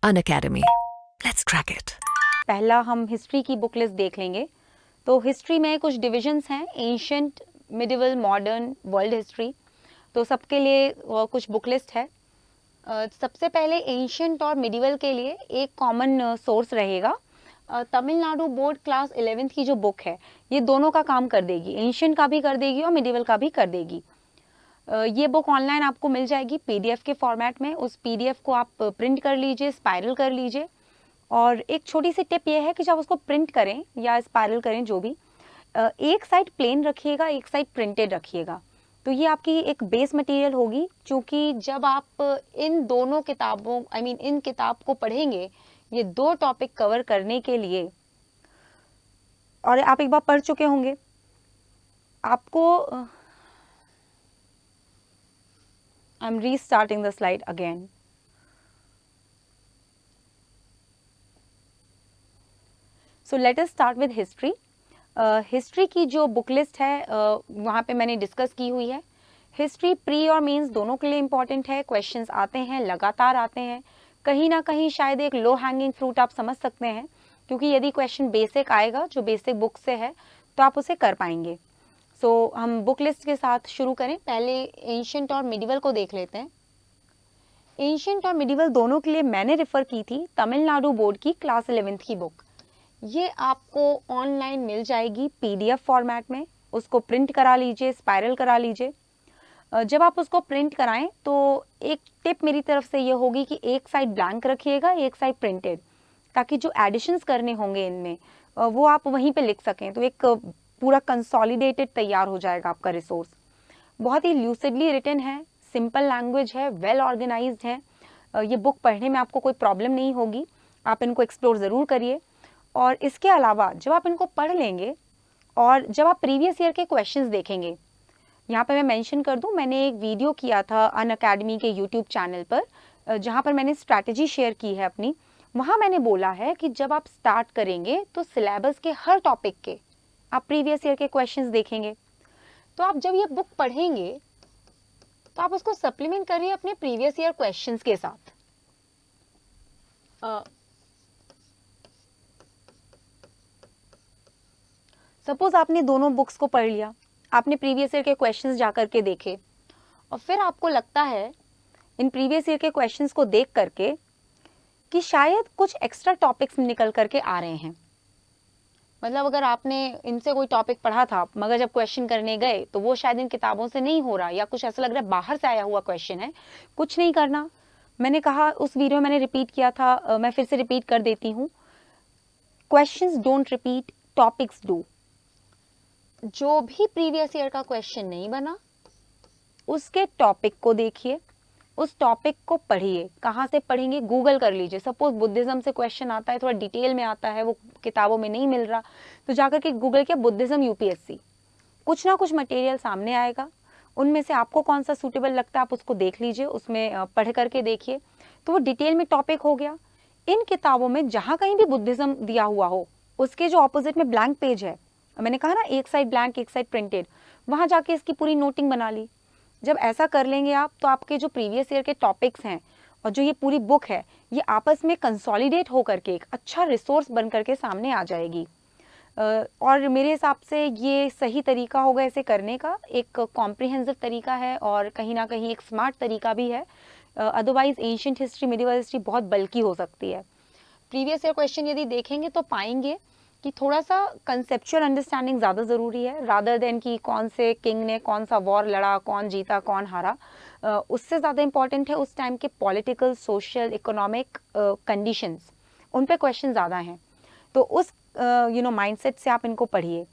Unacademy. Let's crack it. पहला हम history की बुक लिस्ट देख लेंगे। तो हिस्ट्री में कुछ डिविजन्स हैं, ancient, medieval, modern, world history. तो सबके लिए कुछ बुक लिस्ट है। सबसे पहले एंशियंट और मिडिवल के लिए एक कॉमन सोर्स रहेगा। तमिलनाडु बोर्ड क्लास 11th की जो बुक है, ये दोनों का काम कर देगी, एंशियंट का भी कर देगी और मिडिवल का भी कर देगी। ये बुक ऑनलाइन आपको मिल जाएगी पीडीएफ के फॉर्मेट में। उस पीडीएफ को आप प्रिंट कर लीजिए, स्पाइरल कर लीजिए। और एक छोटी सी टिप ये है कि जब उसको प्रिंट करें या स्पाइरल करें, जो भी, एक साइड प्लेन रखिएगा, एक साइड प्रिंटेड रखिएगा। तो ये आपकी एक बेस मटेरियल होगी, क्योंकि जब आप इन दोनों किताबों इन किताब को पढ़ेंगे, ये दो टॉपिक कवर करने के लिए, और आप एक बार पढ़ चुके होंगे, आपको I'm restarting the slide again. So let us start with history. History की जो बुक लिस्ट है वहाँ पे मैंने डिस्कस की हुई है। हिस्ट्री प्री और मेंस दोनों के लिए इम्पॉर्टेंट है। क्वेश्चंस आते हैं, लगातार आते हैं। कहीं ना कहीं शायद एक लो हैंगिंग फ्रूट आप समझ सकते हैं, क्योंकि यदि क्वेश्चन बेसिक आएगा जो बेसिक बुक से है तो आप उसे कर पाएंगे। सो हम बुक लिस्ट के साथ शुरू करें। पहले एंशियंट और मिडिवल को देख लेते हैं। एंशियंट और मिडिवल दोनों के लिए मैंने रेफर की थी तमिलनाडु बोर्ड की क्लास 11th की बुक। ये आपको ऑनलाइन मिल जाएगी पीडीएफ फॉर्मेट में। उसको प्रिंट करा लीजिए, स्पाइरल करा लीजिए। जब आप उसको प्रिंट कराएं तो एक टिप मेरी तरफ से ये होगी कि एक साइड ब्लैंक रखिएगा, एक साइड प्रिंटेड, ताकि जो एडिशंस करने होंगे इनमें वो आप वहीं पे लिख सकें। तो एक पूरा कंसोलिडेटेड तैयार हो जाएगा आपका रिसोर्स। बहुत ही ल्यूसिडली रिटन है, सिंपल लैंग्वेज है, वेल ऑर्गेनाइज्ड है। ये बुक पढ़ने में आपको कोई प्रॉब्लम नहीं होगी। आप इनको एक्सप्लोर ज़रूर करिए। और इसके अलावा जब आप इनको पढ़ लेंगे और जब आप प्रीवियस ईयर के क्वेश्चंस देखेंगे, यहाँ पे मैं मेंशन कर दूँ, मैंने एक वीडियो किया था अनअकैडमी के यूट्यूब चैनल पर, जहाँ पर मैंने स्ट्रैटेजी शेयर की है अपनी। वहाँ मैंने बोला है कि जब आप स्टार्ट करेंगे तो सिलेबस के हर टॉपिक के आप प्रीवियस ईयर के क्वेश्चंस देखेंगे। तो आप जब ये बुक पढ़ेंगे तो आप उसको सप्लीमेंट करिए अपने प्रीवियस ईयर क्वेश्चंस के साथ। सपोज आपने दोनों बुक्स को पढ़ लिया, आपने प्रीवियस ईयर के क्वेश्चंस जाकर के देखे, और फिर आपको लगता है इन प्रीवियस ईयर के क्वेश्चंस को देख करके कि शायद कुछ एक्स्ट्रा टॉपिक्स निकल करके आ रहे हैं। मतलब अगर आपने इनसे कोई टॉपिक पढ़ा था, मगर जब क्वेश्चन करने गए तो वो शायद इन किताबों से नहीं हो रहा, या कुछ ऐसा लग रहा है बाहर से आया हुआ क्वेश्चन है। कुछ नहीं करना, मैंने कहा उस वीडियो में मैंने रिपीट किया था, मैं फिर से रिपीट कर देती हूँ। Questions don't repeat, topics do. जो भी प्रीवियस ईयर का क्वेश्चन नहीं बना, उसके टॉपिक को देखिए, उस टॉपिक को पढ़िए। कहाँ से पढ़ेंगे? गूगल कर लीजिए। सपोज बुद्धिज्म से क्वेश्चन आता है, थोड़ा डिटेल में आता है, वो किताबों में नहीं मिल रहा, तो जाकर के गूगल किया बुद्धिज्म यूपीएससी, कुछ ना कुछ मटेरियल सामने आएगा। उनमें से आपको कौन सा सूटेबल लगता है आप उसको देख लीजिए, उसमें पढ़ करके देखिए, तो वो डिटेल में टॉपिक हो गया। इन किताबों में जहाँ कहीं भी बुद्धिज्म दिया हुआ हो, उसके जो ऑपोजिट में ब्लैंक पेज है, मैंने कहा ना एक साइड ब्लैंक एक साइड प्रिंटेड, वहाँ जाके इसकी पूरी नोटिंग बना ली। जब ऐसा कर लेंगे आप, तो आपके जो प्रीवियस ईयर के टॉपिक्स हैं और जो ये पूरी बुक है, ये आपस में कंसोलिडेट होकर के एक अच्छा रिसोर्स बन करके सामने आ जाएगी। और मेरे हिसाब से ये सही तरीका होगा इसे करने का, एक कॉम्प्रिहेंसिव तरीका है और कहीं ना कहीं एक स्मार्ट तरीका भी है। Otherwise ancient history, medieval history बहुत बल्कि हो सकती है। प्रीवियस ईयर क्वेश्चन यदि देखेंगे तो पाएंगे कि थोड़ा सा कंसेप्चुअल अंडरस्टैंडिंग ज़्यादा ज़रूरी है, रादर देन कि कौन से किंग ने कौन सा वॉर लड़ा, कौन जीता कौन हारा। उससे ज़्यादा इंपॉर्टेंट है उस टाइम के पॉलिटिकल, सोशल, इकोनॉमिक कंडीशंस, उन पे क्वेश्चन ज़्यादा हैं। तो उस माइंडसेट से आप इनको पढ़िए।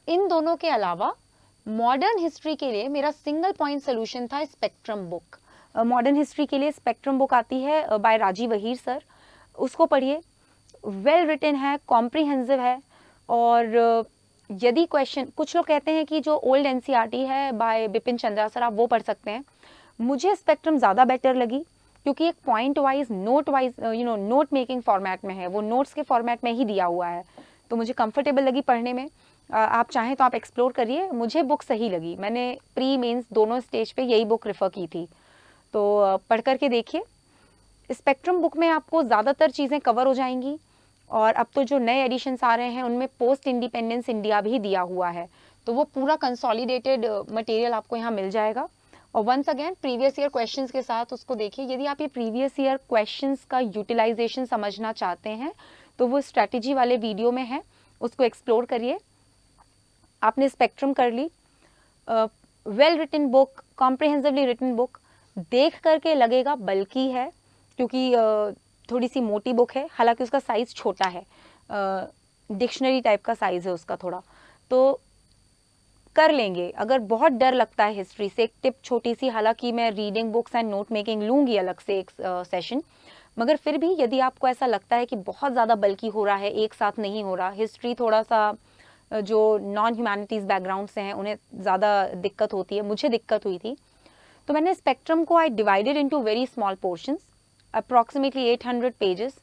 इन दोनों के अलावा मॉडर्न हिस्ट्री के लिए मेरा सिंगल पॉइंट सोल्यूशन था स्पेक्ट्रम बुक। मॉडर्न हिस्ट्री के लिए स्पेक्ट्रम बुक आती है बाय राजीव अहीर सर, उसको पढ़िए। वेल रिटन है, कॉम्प्रिहेंसिव है। और यदि क्वेश्चन, कुछ लोग कहते हैं कि जो ओल्ड एनसीईआरटी है बाय बिपिन चंद्रा सर, आप वो पढ़ सकते हैं। मुझे स्पेक्ट्रम ज़्यादा बेटर लगी, क्योंकि एक point wise, note wise, note making format में है, वो नोट्स के फॉर्मेट में ही दिया हुआ है, तो मुझे कंफर्टेबल लगी पढ़ने में। आप चाहें तो आप एक्सप्लोर करिए। मुझे बुक सही लगी, मैंने प्री मेंस दोनों स्टेज पे यही बुक रेफर की थी, तो पढ़ करके देखिए। स्पेक्ट्रम बुक में आपको ज़्यादातर चीज़ें कवर हो जाएंगी, और अब तो जो नए एडिशंस आ रहे हैं उनमें पोस्ट इंडिपेंडेंस इंडिया भी दिया हुआ है, तो वो पूरा कंसोलिडेटेड मटेरियल आपको यहाँ मिल जाएगा। और once again previous year questions के साथ उसको देखिए। यदि आप ये प्रीवियस ईयर क्वेश्चंस का यूटिलाइजेशन समझना चाहते हैं तो वो स्ट्रैटेजी वाले वीडियो में है, उसको एक्सप्लोर करिए। आपने स्पेक्ट्रम कर ली, well written book, comprehensively written book, देख करके लगेगा बल्कि है क्योंकि थोड़ी सी मोटी बुक है, हालांकि उसका साइज़ छोटा है, डिक्शनरी टाइप का साइज़ है उसका थोड़ा, तो कर लेंगे। अगर बहुत डर लगता है हिस्ट्री से, एक टिप छोटी सी, हालांकि मैं reading books and note making लूँगी अलग से एक सेशन, मगर फिर भी यदि आपको ऐसा लगता है कि बहुत ज़्यादा बल्कि हो रहा है, एक साथ नहीं हो रहा, हिस्ट्री थोड़ा सा जो नॉन ह्यूमैनिटीज़ बैकग्राउंड से हैं उन्हें ज़्यादा दिक्कत होती है, मुझे दिक्कत हुई थी, तो मैंने स्पेक्ट्रम को I divided into very small portions, approximately 800 pages.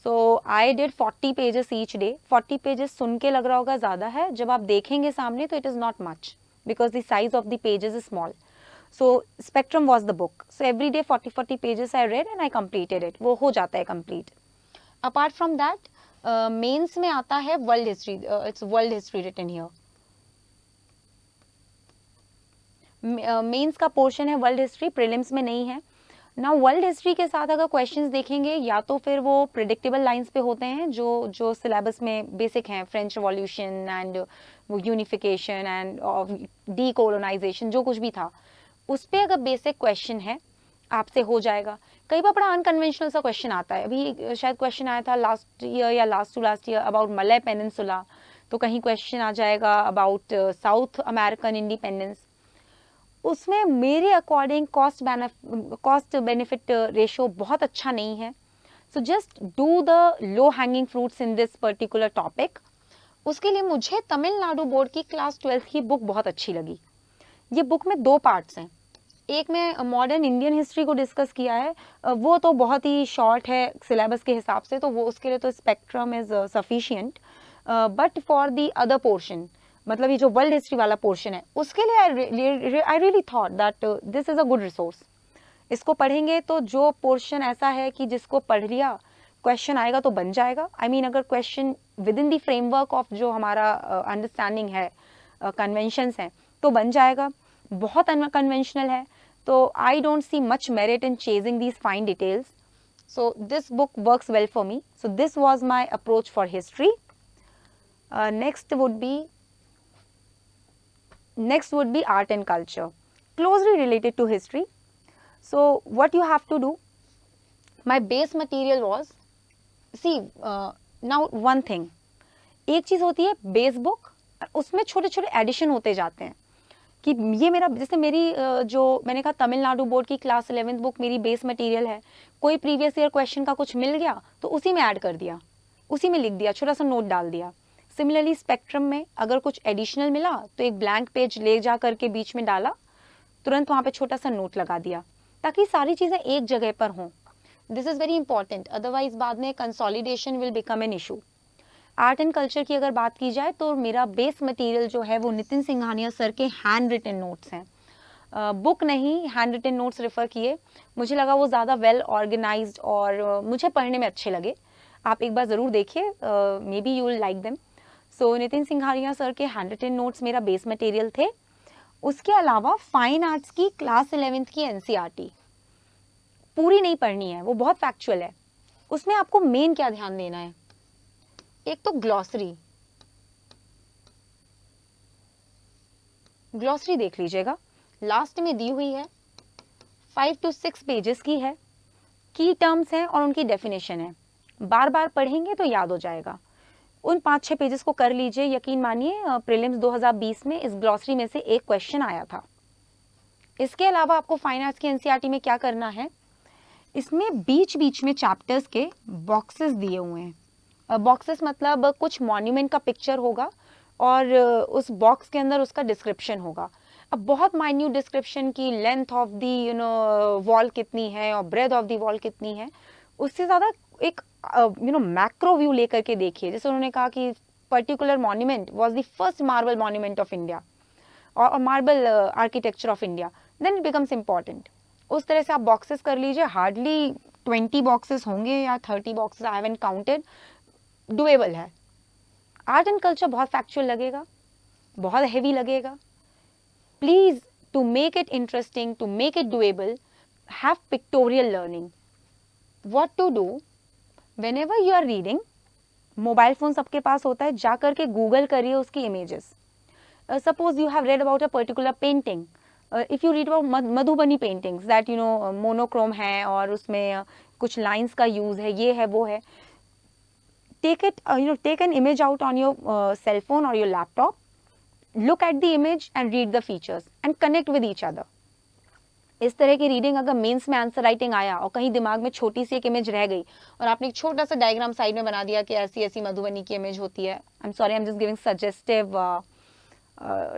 So I did 40 pages each day. 40 pages सुन के लग रहा होगा ज़्यादा है, जब आप देखेंगे सामने तो it is not much because the size of the pages is small. So spectrum was the book, so every day 40 pages I read and I completed it, वो हो जाता है complete. Apart from that mains में आता है world history, it's world history written here. Mains का portion है world history, prelims में नहीं है ना। वर्ल्ड हिस्ट्री के साथ अगर क्वेश्चंस देखेंगे या तो फिर वो प्रिडिक्टेबल लाइंस पे होते हैं जो सिलेबस में बेसिक हैं, फ्रेंच रिवॉल्यूशन एंड वो यूनिफिकेशन एंड डीकोलोनाइजेशन, जो कुछ भी था उस पर अगर बेसिक क्वेश्चन है आपसे हो जाएगा। कई बार बड़ा अनकन्वेंशनल सा क्वेश्चन आता है, अभी शायद क्वेश्चन आया था लास्ट ईयर या last to last year about Malay peninsula, तो कहीं क्वेश्चन आ जाएगा अबाउट साउथ अमेरिकन इंडिपेंडेंस। उसमें मेरे अकॉर्डिंग कॉस्ट बेनिफिट रेशो बहुत अच्छा नहीं है। So just do the low hanging fruits in this particular topic. उसके लिए मुझे तमिलनाडु बोर्ड की क्लास 12th की बुक बहुत अच्छी लगी। ये बुक में 2 पार्ट्स हैं, एक में मॉडर्न इंडियन हिस्ट्री को डिस्कस किया है, वो तो बहुत ही शॉर्ट है सिलेबस के हिसाब से, तो वो उसके लिए तो spectrum is sufficient, but for the other portion, मतलब ये जो वर्ल्ड हिस्ट्री वाला पोर्शन है उसके लिए I really thought that this is a good resource. इसको पढ़ेंगे तो जो पोर्शन ऐसा है कि जिसको पढ़ लिया क्वेश्चन आएगा तो बन जाएगा। आई मीन अगर question with in the framework of जो हमारा अंडरस्टैंडिंग है, कन्वेंशंस हैं, तो बन जाएगा। बहुत अनकन्वेंशनल है तो I don't see much merit in chasing these fine details. So this book works well for me. So this was my approach for history. Next would be art and culture, closely related to history. So what you have to do, my base material was, see now one thing, एक चीज़ होती है base book, उसमें छोटे छोटे addition होते जाते हैं कि ये मेरा, जैसे मेरी जो मैंने कहा तमिलनाडु बोर्ड की क्लास 11th बुक मेरी बेस मटेरियल है, कोई प्रीवियस ईयर क्वेश्चन का कुछ मिल गया तो उसी में ऐड कर दिया, उसी में लिख दिया, छोटा सा नोट डाल दिया। सिमिलरली स्पेक्ट्रम में अगर कुछ एडिशनल मिला तो एक ब्लैंक पेज ले जा करके बीच में डाला, तुरंत वहाँ पे छोटा सा नोट लगा दिया, ताकि सारी चीज़ें एक जगह पर हों। This is very important, otherwise बाद में consolidation will become an issue. Art and culture की अगर बात की जाए तो मेरा बेस मटेरियल जो है वो नितिन सिंघानिया सर के हैंड रिटन नोट्स हैं, बुक नहीं, हैंड रिटन नोट्स रेफर किए। मुझे लगा वो ज़्यादा वेल ऑर्गेनाइज्ड और मुझे पढ़ने में अच्छे लगे। आप एक बार ज़रूर देखिए, may be you will like them. So Nitin Singhania sir के हैंड रिटन नोट्स मेरा बेस मटेरियल थे। उसके अलावा फाइन आर्ट्स की क्लास 11th की एनसीईआरटी पूरी नहीं पढ़नी है, वो बहुत फैक्चुअल है। उसमें आपको मेन क्या ध्यान देना है, एक तो ग्लॉसरी देख लीजिएगा, लास्ट में दी हुई है, 5 to 6 पेजेस की है, की टर्म्स हैं और उनकी डेफिनेशन है। बार बार पढ़ेंगे तो याद हो जाएगा। उन 5-6 पेजेस को कर लीजिए, यकीन मानिए प्रीलिम्स 2020 में इस ग्लॉसरी में से एक क्वेश्चन आया था। इसके अलावा आपको फाइन आर्ट्स की एनसीईआरटी में क्या करना है, इसमें बीच बीच में चैप्टर्स के बॉक्सेस दिए हुए हैं। बॉक्सेस मतलब कुछ मॉन्यूमेंट का पिक्चर होगा और उस बॉक्स के अंदर उसका डिस्क्रिप्शन होगा। अब बहुत माइन्यूट डिस्क्रिप्शन की लेंथ ऑफ दी वॉल कितनी है और ब्रेथ ऑफ दी वॉल कितनी है, उससे ज़्यादा एक मैक्रो व्यू लेकर के देखिए। जैसे उन्होंने कहा कि particular monument was the first marble monument of India और marble architecture of India, then it becomes important. उस तरह से आप बॉक्सेस कर लीजिए, हार्डली 20 बॉक्सेस होंगे या 30 boxes, I haven't counted, doable है. आर्ट एंड कल्चर बहुत फैक्चुअल लगेगा, बहुत हैवी लगेगा. Please to make it interesting, to make it doable, have pictorial learning. What to do whenever you are reading. Mobile phone सबके पास होता है, जा करके गूगल करिए उसकी images. Suppose you have read about a particular painting. If you read about Madhubani paintings that you know monochrome है और उसमें कुछ लाइंस का यूज है, ये है वो है. take it take an image out on your cell phone or your laptop, look at the image and read the features and connect with each other. इस तरह की रीडिंग अगर मेंस में आंसर राइटिंग आया और कहीं दिमाग में छोटी सी एक इमेज रह गई और आपने एक छोटा सा डायग्राम साइड में बना दिया कि ऐसी ऐसी मधुबनी की इमेज होती है, I am sorry, I am just giving suggestive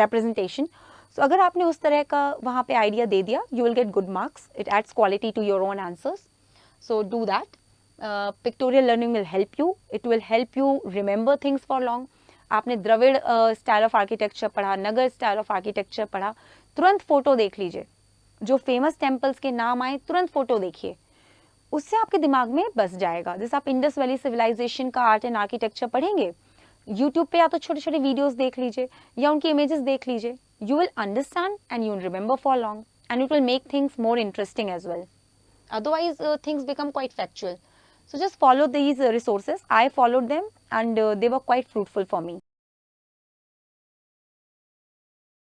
representation. So अगर आपने उस तरह का वहाँ पे आइडिया दे दिया, you will get good marks. It adds quality to your own answers. So do that. Pictorial learning will help you. It will help you remember things for long. आपने द्रविड़ स्टाइल ऑफ आर्किटेक्चर पढ़ा, नगर style of architecture पढ़ा, तुरंत photo देख लीजिए. जो famous temples के नाम आए तुरंत फोटो देखिए, उससे आपके दिमाग में बस जाएगा. जैसे आप इंडस वैली सिविलाइजेशन का आर्ट एंड आर्किटेक्चर पढ़ेंगे, यूट्यूब पे या तो छोटे छोटे वीडियोस देख लीजिए या उनकी इमेजेस देख लीजिए. You will understand and you will remember for long and it will make things more interesting as well. Otherwise, things become quite factual. So just follow these resources. I followed them and they were quite fruitful for me.